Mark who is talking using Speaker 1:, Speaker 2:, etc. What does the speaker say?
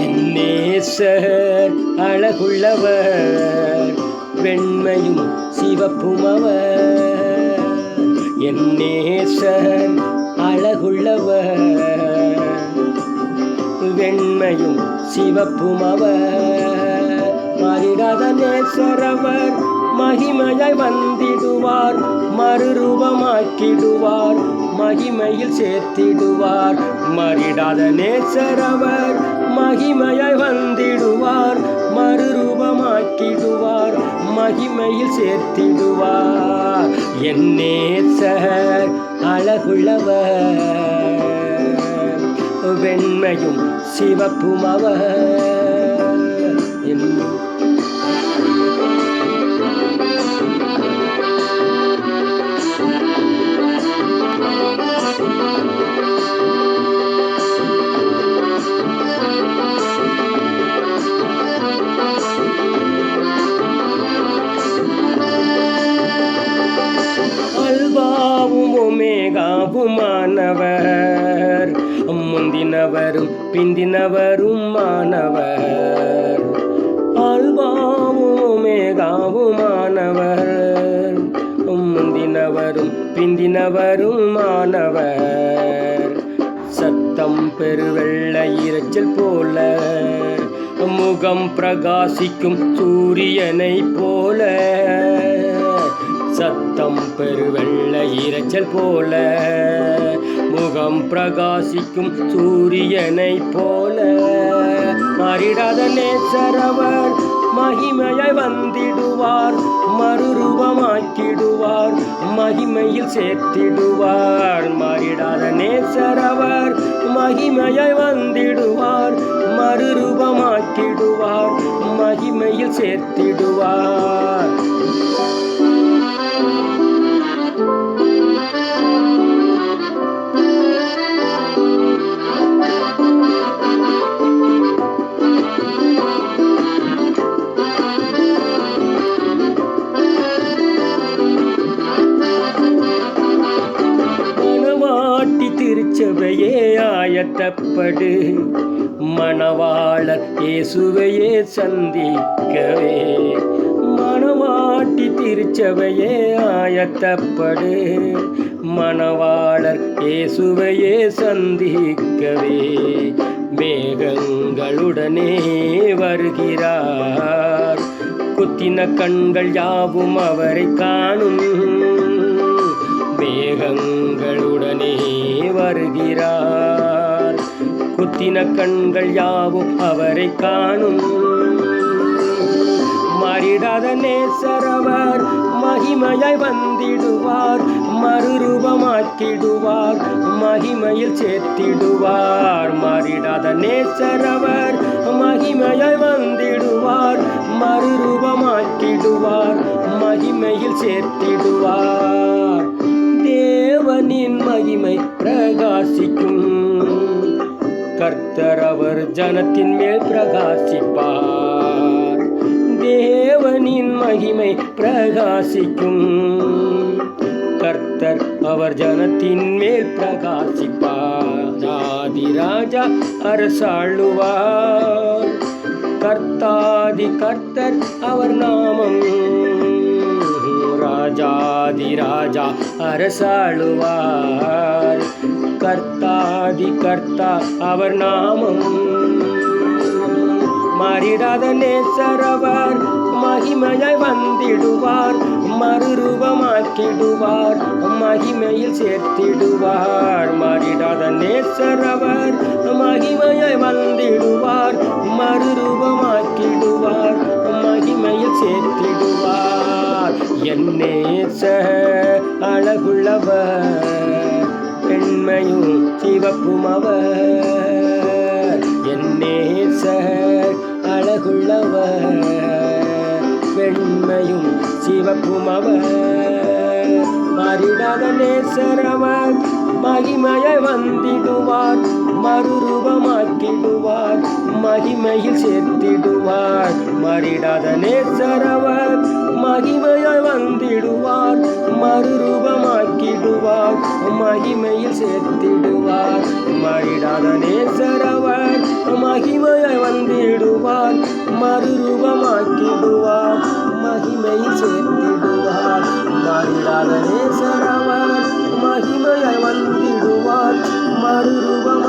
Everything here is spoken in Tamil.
Speaker 1: என் நேசர் அழகுள்ளவர், வெண்மையும் சிவப்பும் அவர். என் நேசர் அழகுள்ளவர், வெண்மையும் சிவப்பும் அவர். மாறிடாத நேசரவர், மகிமையாய் வந்திடுவார், மறுரூபமாக்கிடுவார், மகிமையில் சேர்த்திடுவார். மாறிடாத நேசரவர், மகிமையாய் வந்திடுவார், மறுரூபமாக்கிடுவார், மகிமையில் சேர்த்திடுவார். என் நேசர் அழகுள்ளவர், வெண்மையும் சிவப்பும் அவர். அல்பாவும் ஒமேகாவுமானவர், முந்தினவரும் பிந்தினவரும் மாணவர். அல்பாவும் ஒமேகாவுமானவர், முந்தினவரும் பிந்தினவரும் மாணவர். சத்தம் பெருவெள்ள இரைச்சல் போல, முகம் பிரகாசிக்கும் சூரியனை போல. சத்தம் பெருவெள்ள இரைச்சல் போல, முகம் பிரகாசிக்கும் சூரியனை போல. மாறிடாத நேசரவர், மகிமையாய் வந்திடுவார், மறுரூபமாக்கிடுவார், மகிமையில் சேர்த்திடுவார். மாறிடாத நேசரவர், மகிமையாய் வந்திடுவார், மறுரூபமாக்கிடுவார், மகிமையில் சேர்த்திடுவார். திருச்சபையே ஆயத்தப்படு, மணவாளர் இயேசுவையே சந்திக்கவே. மணவாட்டி திருச்சபையே ஆயத்தப்படு, மணவாளர் இயேசுவையே சந்திக்கவே. மேகங்களுடனே வருகிறார், குத்தின கண்கள் யாவும் அவரை காணும். மேகங்களுடனே வருகிறார், குத்தின கண்கள் யாவும் அவரை காணும். மாறிடாத நேசரவர், மகிமையாய் வந்திடுவார், மறுரூபமாக்கிடுவார், மகிமையில் சேர்த்திடுவார். மாறிடாத நேசரவர், மகிமையாய் வந்திடுவார், மறுரூபமாக்கிடுவார், மகிமையில் சேர்த்திடுவார். தேவனின் மகிமை பிரகாசிக்கும், கர்த்தர் அவர் ஜனத்தின் மேல் பிரகாசிப்பார். தேவனின் மகிமை பிரகாசிக்கும், கர்த்தர் அவர் ஜனத்தின் மேல் பிரகாசிப்பார். ராஜாதி ராஜா அரசாளுவார், கர்த்தாதி கர்த்தர் அவர் நாமம். ராஜாதி ராஜா அரசாளுவார், கர்த்தாதி கர்த்தா அவர் நாமம். மாறிடாத நேசரவர், மகிமையாய் வந்திடுவார், மறுரூபமாக்கிடுவார், மகிமையில் சேர்த்திடுவார். மாறிடாத நேசரவர், மகிமையாய் வந்திடுவார், மறுரூபமாக்கிடுவார், மகிமையில் சேர்த்திடுவார். என் நேசர் அழகுள்ளவர், பெண்மையும் சிவப்பும் அவர். என் நேசர் அழகுள்ளவர், வெண்மையும் சிவப்பும் அவர். மாறிடாத நேசரவர், மகிமையை வந்திடுவார், மறுரூபமாக்கிடுவார், மகிமையில் சேர்த்திடுவார், மறிடாத நேசரவர். மகிமையை வந்திடுவார், மறுரூபமாக்கிடுவார், மகிமையில் சேர்த்திடுவார், மறிடாத நேசரவர். மகிமையை வந்திடுவார், மறுரூபமாக்கிடுவார், மகிமையில் சேர்த்திடுவார், மறிடாத நேசரவர். மகிமையை வந்திடுவார், மறுரூபம்